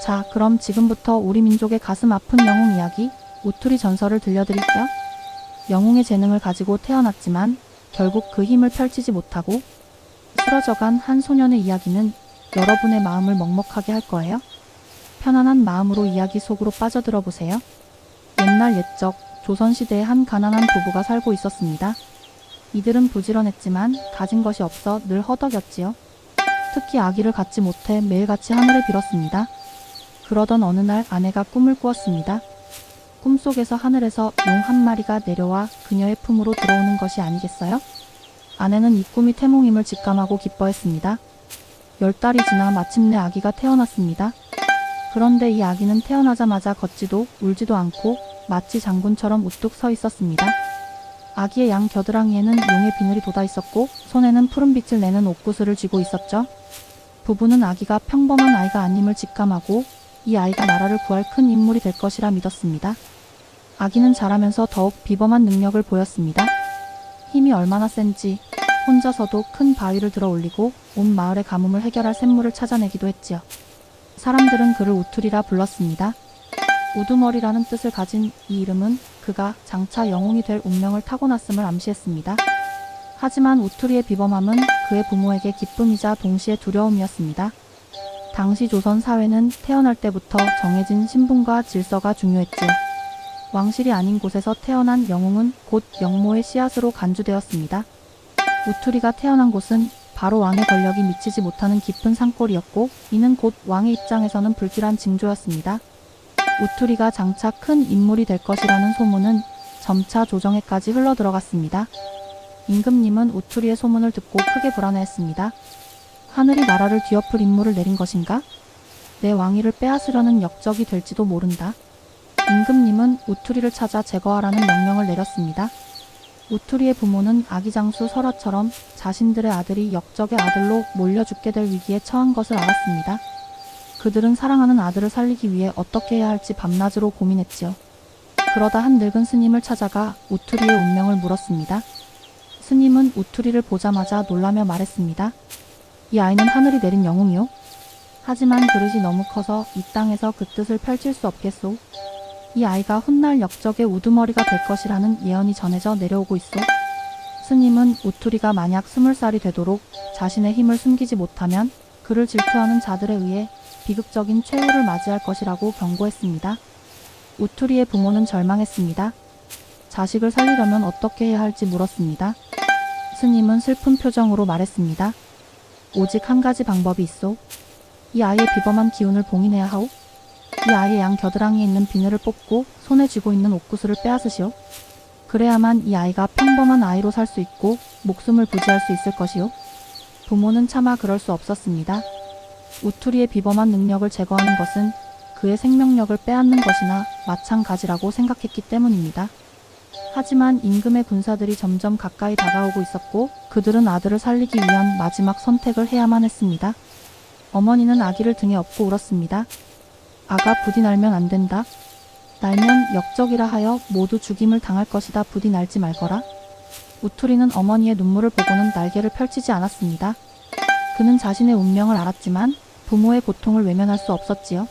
자, 그럼 지금부터 우리 민족의 가슴 아픈 영웅 이야기, 우투리 전설을 들려드릴게요. 영웅의 재능을 가지고 태어났지만 결국 그 힘을 펼치지 못하고 쓰러져간 한 소년의 이야기는 여러분의 마음을 먹먹하게 할 거예요. 편안한 마음으로 이야기 속으로 빠져들어 보세요. 옛날 옛적 조선시대에 한 가난한 부부가 살고 있었습니다. 이들은 부지런했지만 가진 것이 없어 늘 허덕였지요. 특히 아기를 갖지 못해 매일같이 하늘을 빌었습니다. 그러던 어느 날 아내가 꿈을 꾸었습니다. 꿈속에서 하늘에서 용 한 마리가 내려와 그녀의 품으로 들어오는 것이 아니겠어요? 아내는 이 꿈이 태몽임을 직감하고 기뻐했습니다. 10달이 지나 마침내 아기가 태어났습니다. 그런데 이 아기는 태어나자마자 걷지도 울지도 않고 마치 장군처럼 우뚝 서 있었습니다. 아기의 양 겨드랑이에는 용의 비늘이 돋아 있었고 손에는 푸른빛을 내는 옥구슬을 쥐고 있었죠. 부부는 아기가 평범한 아이가 아님을 직감하고 이 아이가 나라를 구할 큰 인물이 될 것이라 믿었습니다. 아기는 자라면서 더욱 비범한 능력을 보였습니다. 힘이 얼마나 센지 혼자서도 큰 바위를 들어 올리고 온 마을의 가뭄을 해결할 샘물을 찾아내기도 했지요. 사람들은 그를 우투리라 불렀습니다. 우두머리라는 뜻을 가진 이 이름은 그가 장차 영웅이 될 운명을 타고났음을 암시했습니다. 하지만 우투리의 비범함은 그의 부모에게 기쁨이자 동시에 두려움이었습니다. 당시 조선 사회는 태어날 때부터 정해진 신분과 질서가 중요했지요. 왕실이 아닌 곳에서 태어난 영웅은 곧 영모의 씨앗으로 간주되었습니다. 우투리가 태어난 곳은 바로 왕의 권력이 미치지 못하는 깊은 산골이었고 이는 곧 왕의 입장에서는 불길한 징조였습니다. 우투리가 장차 큰 인물이 될 것이라는 소문은 점차 조정에까지 흘러들어갔습니다. 임금님은 우투리의 소문을 듣고 크게 불안해했습니다. 하늘이 나라를 뒤엎을 인물을 내린 것인가? 내 왕위를 빼앗으려는 역적이 될지도 모른다. 임금님은 우투리를 찾아 제거하라는 명령을 내렸습니다. 우투리의 부모는 아기 장수 설화처럼 자신들의 아들이 역적의 아들로 몰려 죽게 될 위기에 처한 것을 알았습니다. 그들은 사랑하는 아들을 살리기 위해 어떻게 해야 할지 밤낮으로 고민했지요. 그러다 한 늙은 스님을 찾아가 우투리의 운명을 물었습니다. 스님은 우투리를 보자마자 놀라며 말했습니다. 이 아이는 하늘이 내린 영웅이요. 하지만 그릇이 너무 커서 이 땅에서 그 뜻을 펼칠 수 없겠소. 이 아이가 훗날 역적의 우두머리가 될 것이라는 예언이 전해져 내려오고 있소. 스님은 우투리가 만약 20살이 되도록 자신의 힘을 숨기지 못하면 그를 질투하는 자들에 의해 비극적인 최후를 맞이할 것이라고 경고했습니다. 우투리의 부모는 절망했습니다. 자식을 살리려면 어떻게 해야 할지 물었습니다. 스님은 슬픈 표정으로 말했습니다. 오직 한 가지 방법이 있소. 이 아이의 비범한 기운을 봉인해야 하오. 이 아이의 양 겨드랑이에 있는 비늘을 뽑고 손에 쥐고 있는 옥구슬을 빼앗으시오. 그래야만 이 아이가 평범한 아이로 살 수 있고 목숨을 부지할 수 있을 것이오. 부모는 차마 그럴 수 없었습니다. 우투리의 비범한 능력을 제거하는 것은 그의 생명력을 빼앗는 것이나 마찬가지라고 생각했기 때문입니다. 하지만 임금의 군사들이 점점 가까이 다가오고 있었고 그들은 아들을 살리기 위한 마지막 선택을 해야만 했습니다. 어머니는 아기를 등에 업고 울었습니다. 아가 부디 날면 안 된다. 날면 역적이라 하여 모두 죽임을 당할 것이다. 부디 날지 말거라. 우투리는 어머니의 눈물을 보고는 날개를 펼치지 않았습니다. 그는 자신의 운명을 알았지만 부모의 고통을 외면할 수 없었지요.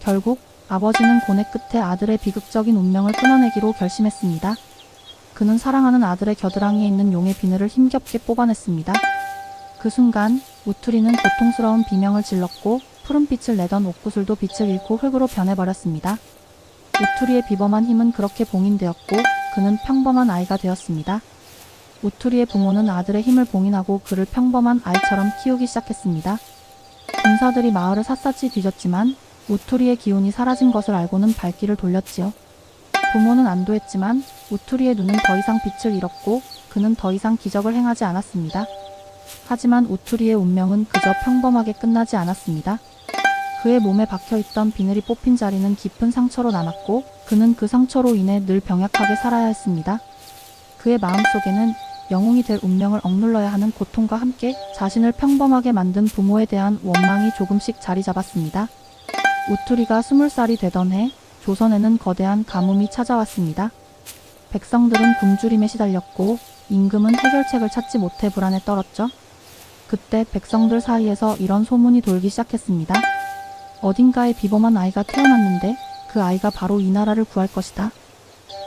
결국 아버지는 고뇌 끝에 아들의 비극적인 운명을 끊어내기로 결심했습니다. 그는 사랑하는 아들의 겨드랑이에 있는 용의 비늘을 힘겹게 뽑아냈습니다. 그 순간 우투리는 고통스러운 비명을 질렀고 푸른빛을 내던 옥구슬도 빛을 잃고 흙으로 변해버렸습니다. 우투리의 비범한 힘은 그렇게 봉인되었고 그는 평범한 아이가 되었습니다. 우투리의 부모는 아들의 힘을 봉인하고 그를 평범한 아이처럼 키우기 시작했습니다. 군사들이 마을을 샅샅이 뒤졌지만 우투리의 기운이 사라진 것을 알고는 발길을 돌렸지요. 부모는 안도했지만 우투리의 눈은 더 이상 빛을 잃었고 그는 더 이상 기적을 행하지 않았습니다. 하지만 우투리의 운명은 그저 평범하게 끝나지 않았습니다. 그의 몸에 박혀있던 비늘이 뽑힌 자리는 깊은 상처로 남았고 그는 그 상처로 인해 늘 병약하게 살아야 했습니다. 그의 마음속에는 영웅이 될 운명을 억눌러야 하는 고통과 함께 자신을 평범하게 만든 부모에 대한 원망이 조금씩 자리 잡았습니다. 우투리가 20살이 되던 해 조선에는 거대한 가뭄이 찾아왔습니다. 백성들은 굶주림에 시달렸고 임금은 해결책을 찾지 못해 불안에 떨었죠. 그때 백성들 사이에서 이런 소문이 돌기 시작했습니다. 어딘가에 비범한 아이가 태어났는데 그 아이가 바로 이 나라를 구할 것이다.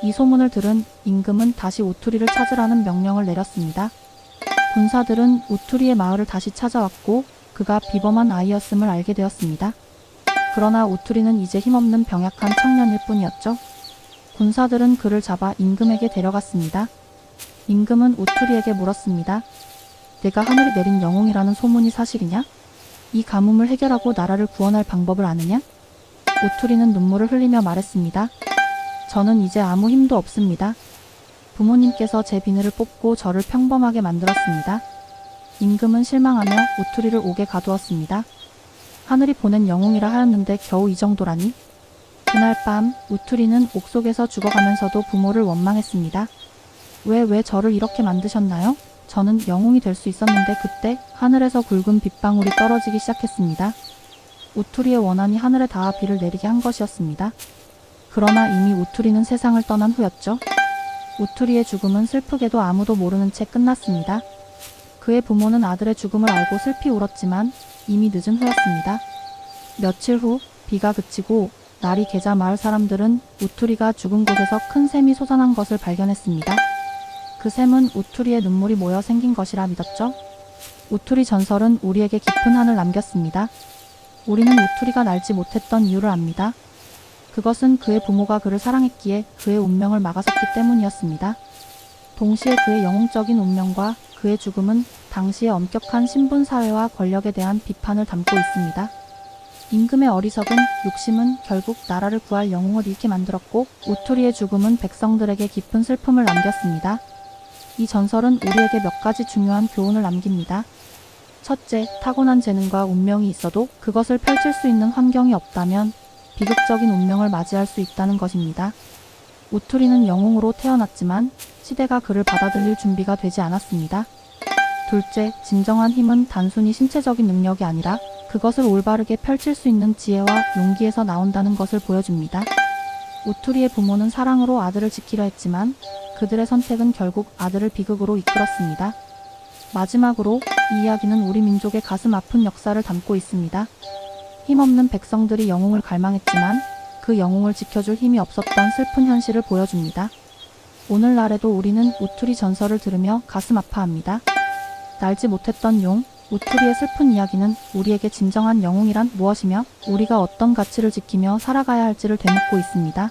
이 소문을 들은 임금은 다시 우투리를 찾으라는 명령을 내렸습니다. 군사들은 우투리의 마을을 다시 찾아왔고 그가 비범한 아이였음을 알게 되었습니다. 그러나 우투리는 이제 힘없는 병약한 청년일 뿐이었죠. 군사들은 그를 잡아 임금에게 데려갔습니다. 임금은 우투리에게 물었습니다. 내가 하늘이 내린 영웅이라는 소문이 사실이냐? 이 가뭄을 해결하고 나라를 구원할 방법을 아느냐? 우투리는 눈물을 흘리며 말했습니다. 저는 이제 아무 힘도 없습니다. 부모님께서 제 비늘을 뽑고 저를 평범하게 만들었습니다. 임금은 실망하며 우투리를 옥에 가두었습니다. 하늘이 보낸 영웅이라 하였는데 겨우 이 정도라니? 그날 밤 우투리는 옥 속에서 죽어가면서도 부모를 원망했습니다. 왜 저를 이렇게 만드셨나요? 저는 영웅이 될 수 있었는데 그때 하늘에서 굵은 빗방울이 떨어지기 시작했습니다. 우투리의 원한이 하늘에 닿아 비를 내리게 한 것이었습니다. 그러나 이미 우투리는 세상을 떠난 후였죠. 우투리의 죽음은 슬프게도 아무도 모르는 채 끝났습니다. 그의 부모는 아들의 죽음을 알고 슬피 울었지만 이미 늦은 후였습니다. 며칠 후 비가 그치고 날이 개자 마을 사람들은 우투리가 죽은 곳에서 큰 샘이 솟아난 것을 발견했습니다. 그 샘은 우투리의 눈물이 모여 생긴 것이라 믿었죠. 우투리 전설은 우리에게 깊은 한을 남겼습니다. 우리는 우투리가 날지 못했던 이유를 압니다. 그것은 그의 부모가 그를 사랑했기에 그의 운명을 막아섰기 때문이었습니다. 동시에 그의 영웅적인 운명과 그의 죽음은 당시의 엄격한 신분 사회와 권력에 대한 비판을 담고 있습니다. 임금의 어리석은 욕심은 결국 나라를 구할 영웅을 잃게 만들었고 우투리의 죽음은 백성들에게 깊은 슬픔을 남겼습니다. 이 전설은 우리에게 몇 가지 중요한 교훈을 남깁니다. 첫째, 타고난 재능과 운명이 있어도 그것을 펼칠 수 있는 환경이 없다면 비극적인 운명을 맞이할 수 있다는 것입니다. 우투리는 영웅으로 태어났지만 시대가 그를 받아들일 준비가 되지 않았습니다. 둘째, 진정한 힘은 단순히 신체적인 능력이 아니라 그것을 올바르게 펼칠 수 있는 지혜와 용기에서 나온다는 것을 보여줍니다. 우투리의 부모는 사랑으로 아들을 지키려 했지만 그들의 선택은 결국 아들을 비극으로 이끌었습니다. 마지막으로 이 이야기는 우리 민족의 가슴 아픈 역사를 담고 있습니다. 힘없는 백성들이 영웅을 갈망했지만 그 영웅을 지켜줄 힘이 없었던 슬픈 현실을 보여줍니다. 오늘날에도 우리는 우투리 전설을 들으며 가슴 아파합니다. 날지 못했던 용, 우투리의 슬픈 이야기는 우리에게 진정한 영웅이란 무엇이며 우리가 어떤 가치를 지키며 살아가야 할지를 되묻고 있습니다.